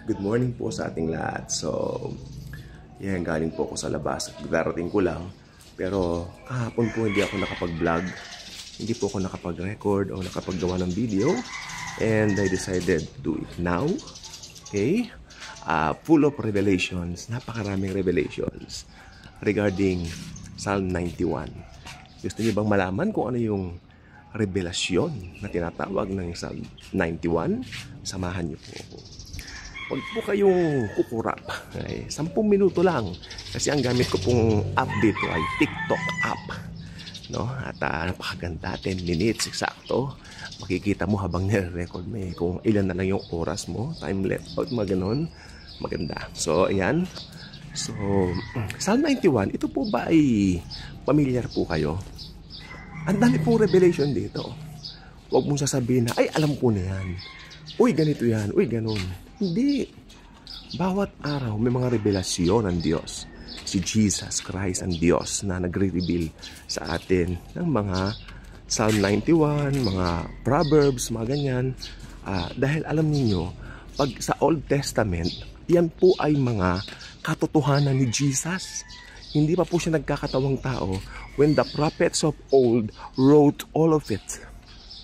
Good morning po sa ating lahat. So, yan, galing po ako sa labas at darating ko lang. Pero kahapon po hindi ako nakapag-vlog. Hindi po ako nakapag-record o nakapaggawa ng video. And I decided to do it now. Okay? Full of revelations. Napakaraming revelations regarding Psalm 91. Gusto niyo bang malaman kung ano yung revelasyon na tinatawag ng Psalm 91? Samahan niyo po ako. Huwag po kayong kukurap. 10 minuto lang. Kasi ang gamit ko pong app dito ay TikTok app. No? At napakaganda. 10 minutes eksakto. Makikita mo habang nire-record mo kung ilan na lang yung oras mo. Time left out, maganon. Maganda. So, ayan. So, Psalm 91, ito po ba ay familiar po kayo? Ang dami pong revelation dito. Huwag mong sasabihin na, ay, alam ko na yan. Uy, ganito yan. Uy, ganon. Hindi. Bawat araw may mga revelasyon ng Diyos. Si Jesus Christ ang Diyos na nagre-reveal sa atin ng mga Psalm 91, mga Proverbs, mga ganyan. Dahil alam niyo, pag sa Old Testament, yan po ay mga katotohanan ni Jesus. Hindi pa po siya nagkakatawang tao when the prophets of old wrote all of it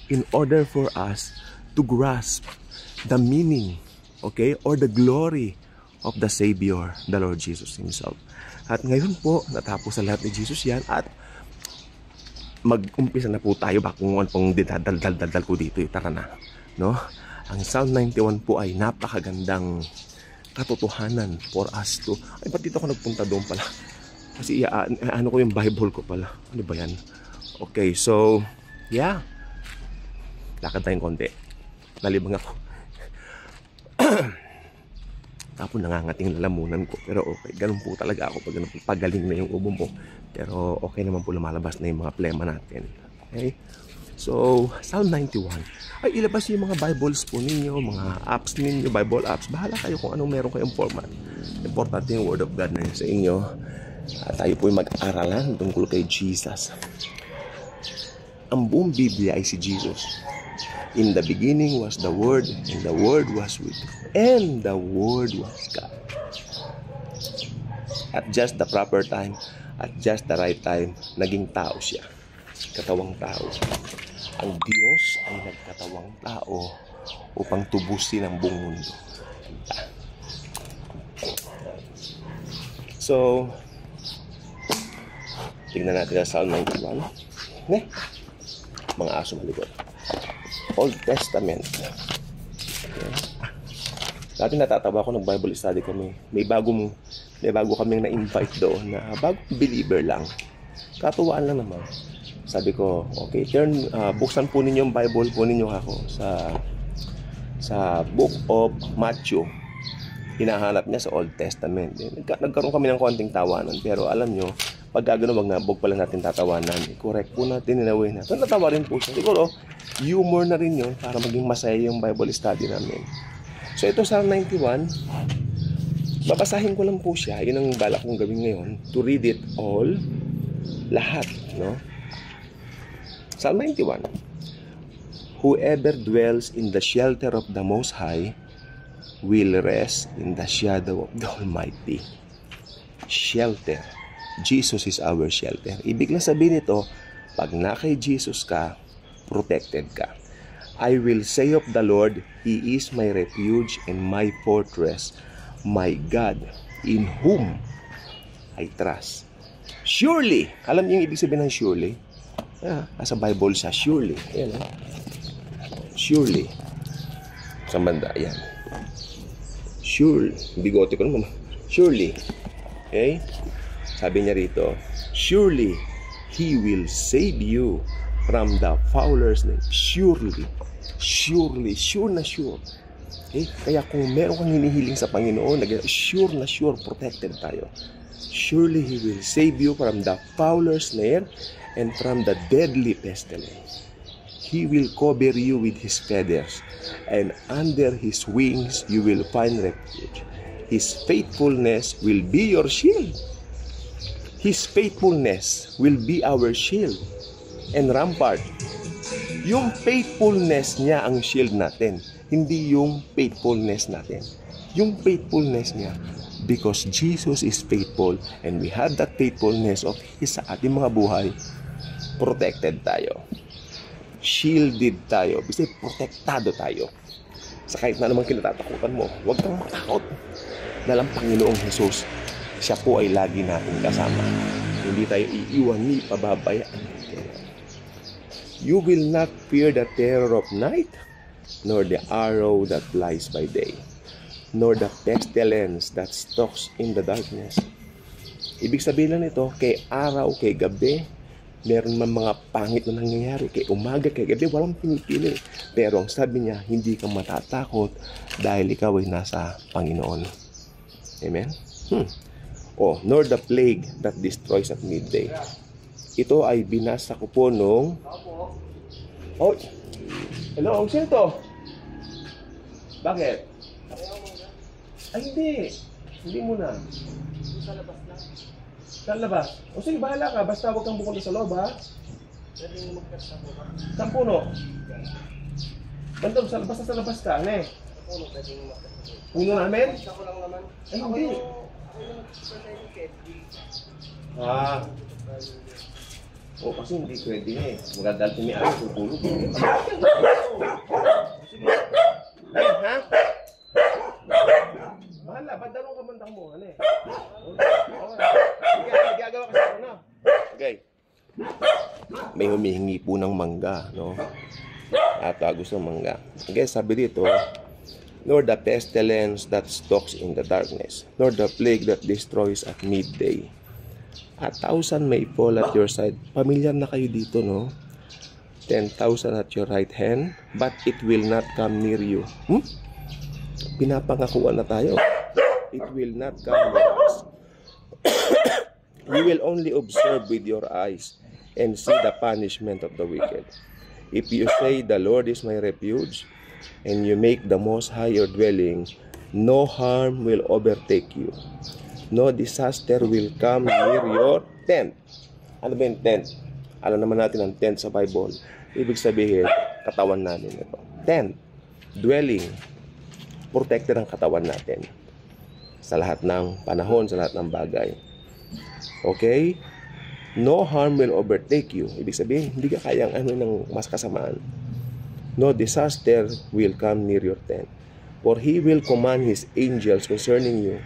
in order for us to grasp the meaning, okay, or the glory of the Savior, the Lord Jesus Himself. At ngayon po, natapos sa lahat ni Jesus yan at mag-umpisa na po tayo kung ano pong didadal ko dito. Tara na, no? Ang Psalm 91 po ay napakagandang katotohanan for us to... Ay, ba't dito ako nagpunta doon pala? Kasi ano ko yung Bible ko pala. Ano ba yan? Okay, so, yeah. Lakad tayong konti. Nalibang ako. Tapos nangangating lalamunan ko. Pero okay, ganun po talaga ako pag pagaling na yung ubo mo. Pero okay naman po lumalabas na yung mga plema natin. Okay? So, Psalm 91. Ay, ilabas yung mga Bibles po ninyo, mga apps ninyo, Bible apps. Bahala kayo kung anong meron kayong format. Importante yung Word of God na yun sa inyo. Tayo po yung mag-aralan tungkol kay Jesus. Ang buong Biblia ay si Jesus. In the beginning was the Word, and the Word was with God, and the Word was God. At just the proper time, at just the right time, naging tao siya. Katawang tao. Ang Diyos ay nagkatawang tao upang tubusin ang buong mundo. So, tingnan natin ang Psalm 91. Mga aso malikot. Old Testament. Okay. Dati natatawa ako, nag-Bible study kami. May bago kaming na-invite doon na bagong believer lang. Katuwaan lang naman. Sabi ko, okay, buksan po ninyo yung Bible po ninyo ako sa Book of Matthew. Hinahanap niya sa Old Testament. Nagkaroon kami ng konting tawanan. Pero alam nyo, pag gano'n, wag pala natin tatawanan. Correct po natin, inaway natin. Natawa rin po siya. Siguro, humor na rin yun para maging masaya yung Bible study namin. So ito Psalm 91, babasahin ko lang po siya. Yun ang balak kong gawin ngayon. To read it all, lahat, no? Psalm 91. Whoever dwells in the shelter of the Most High will rest in the shadow of the Almighty. Shelter. Jesus is our shelter. Ibig lang sabihin ito, pag na kay Jesus ka, protected ka. I will say of the Lord, He is my refuge and my fortress, my God, in whom I trust. Surely, alam niyo yung ibig sabihin ng surely? Nasa Bible siya, surely. Ayan, surely. Sa banda, ayan. Surely. Bigote ko naman. Surely. Okay? Sabi niya rito, surely, He will save you from the fowler's net. Surely. Surely. Sure na sure. Okay? Kaya kung meron kang hinihiling sa Panginoon, sure na sure, protected tayo. Surely He will save you from the fowler's snare and from the deadly pestilence. He will cover you with His feathers, and under His wings you will find refuge. His faithfulness will be your shield. His faithfulness will be our shield and rampart. Yung faithfulness niya ang shield natin, hindi yung faithfulness natin. yung faithfulness niya. Because Jesus is faithful and we have that faithfulness of His sa ating mga buhay, protected tayo. Shielded tayo. Kasi protektado tayo. Sa kahit na naman kinatatakutan mo, huwag kang matakot. Dahil ang Panginoong Jesus, siya po ay lagi natin kasama. Hindi tayo iiwan ni pababayaan. You will not fear the terror of night, nor the arrow that flies by day, nor the pestilence that stalks in the darkness. Ibig sabihin lang nito, kay araw, kay gabi, meron man mga pangit na nangyayari, kay umaga, kay gabi, walang pinipili. Pero ang sabi niya, hindi ka matatakot dahil ikaw ay nasa Panginoon. Amen? Nor the plague that destroys at midday. Ito ay binasa ko po nung... Hello, sino to? Bakit? Ay, hindi. Hindi muna. Sa labas lang. Sa labas? O sige, bahala ka. Basta huwag kang bukunta sa loob, ha? Pwede mo magkasta po ba? Saan puno? Bandog, basta sa labas ka, ano eh? Puno, pwede mo magkasta po. Puno namin? Ako lang naman. Ay, hindi. Ako yung nag-certificate. Kasi hindi pwede eh. Magdadal si may ayaw, tutulog. Sige. Ay, ha? Bahala, ba't dalong kamandang mo? Ano eh? Gagawa ka sa ako na. Okay. May humihingi po ng mangga, no? At gusto ng mangga. Okay, sabi dito, nor the pestilence that stalks in the darkness, nor the plague that destroys at midday. 1,000 may fall at your side. Pamilyar na kayo dito, no? 10,000 at your right hand, but it will not come near you. Pinapangakuan na tayo. It will not come near us. You will only observe with your eyes and see the punishment of the wicked. If you say, the Lord is my refuge, and you make the Most High your dwelling, no harm will overtake you. No disaster will come near your tent. Ano ba yung tent? Alam naman natin ang tent sa Bible. Ibig sabihin, katawan natin ito. Tent, dwelling, protected ang katawan natin sa lahat ng panahon, sa lahat ng bagay. Okay? No harm will overtake you. Ibig sabihin, hindi ka kayang ng mas kasamaan. No disaster will come near your tent. For He will command His angels concerning you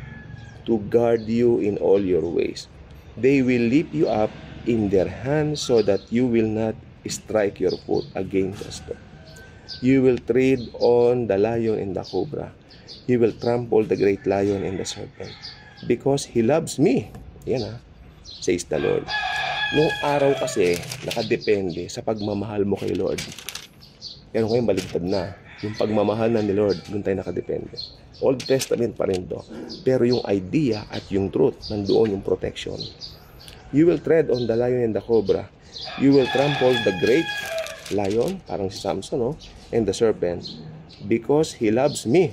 to guard you in all your ways. They will lift you up in their hands so that you will not strike your foot against a stone. You will tread on the lion and the cobra. You will trample the great lion and the serpent. Because He loves me. Yan says the Lord. Noong araw kasi, nakadepende sa pagmamahal mo kay Lord. Pero ngayon baligtad na. Yung pagmamahal na ni Lord, doon tayo nakadepende. Old Testament pa rin to. Pero yung idea at yung truth, nandoon yung protection. You will tread on the lion and the cobra. You will trample the great lion, parang si Samson, and the serpent. Because He loves me,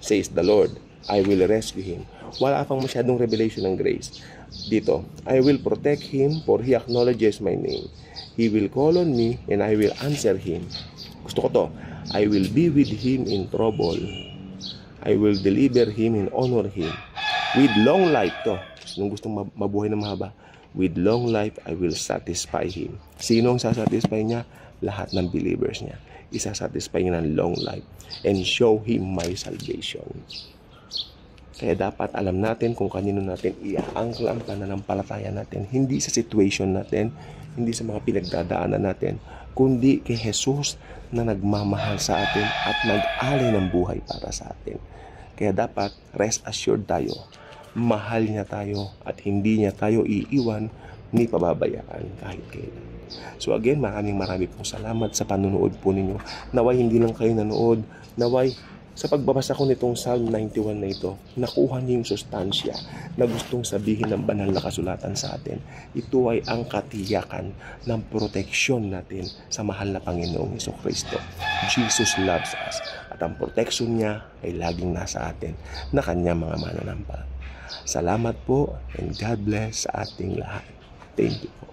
says the Lord, I will rescue him. Wala pang masyadong revelation ng grace. Dito, I will protect him for he acknowledges my name. He will call on me and I will answer him. Gusto ko to. I will be with him in trouble. I will deliver him and honor him. With long life to. Nung gustong mabuhay na mahaba. With long life, I will satisfy him. Sino ang sasatisfy niya? Lahat ng believers niya. Isasatisfy niya ng long life and show him my salvation. Kaya dapat alam natin kung kanino natin iaangkla ang pananampalataya natin. Hindi sa situation natin, hindi sa mga pinagdadaanan natin, kundi kay Jesus na nagmamahal sa atin at nag-alay ng buhay para sa atin. Kaya dapat rest assured tayo, mahal niya tayo at hindi niya tayo iiwan ni pababayaan kahit kailan. So again, maraming pong salamat sa panunood po ninyo. Naway hindi lang kayo nanood, naway sa pagbabasa ko nitong Psalm 91 na ito, nakuha niyo yung sustansya na gustong sabihin ng banal na kasulatan sa atin. Ito ay ang katiyakan ng proteksyon natin sa mahal na Panginoong Jesucristo. Jesus loves us at ang proteksyon niya ay laging nasa atin na kanyang mga mananampal. Salamat po and God bless sa ating lahat. Thank you po.